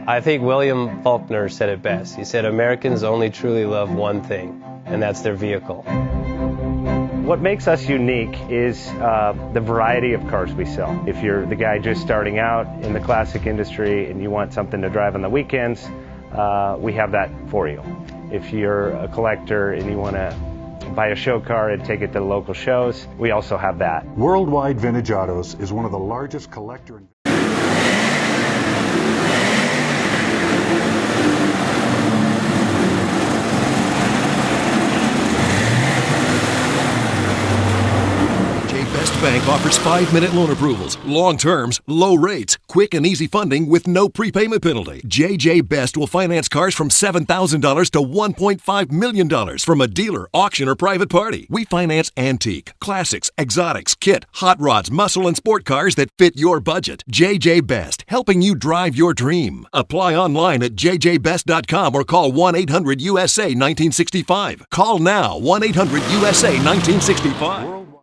I think William Faulkner said it best. He said, Americans only truly love one thing, and that's their vehicle. What makes us unique is the variety of cars we sell. If you're the guy just starting out in the classic industry and you want something to drive on the weekends, we have that for you. If you're a collector and you want to buy a show car and take it to the local shows, we also have that. Worldwide Vintage Autos is one of the largest collector and Best Bank offers 5-minute loan approvals, long terms, low rates, quick and easy funding with no prepayment penalty. JJ Best will finance cars from $7,000 to $1.5 million from a dealer, auction, or private party. We finance antique, classics, exotics, kit, hot rods, muscle, and sport cars that fit your budget. JJ Best, helping you drive your dream. Apply online at jjbest.com or call 1-800-USA-1965. Call now, 1-800-USA-1965.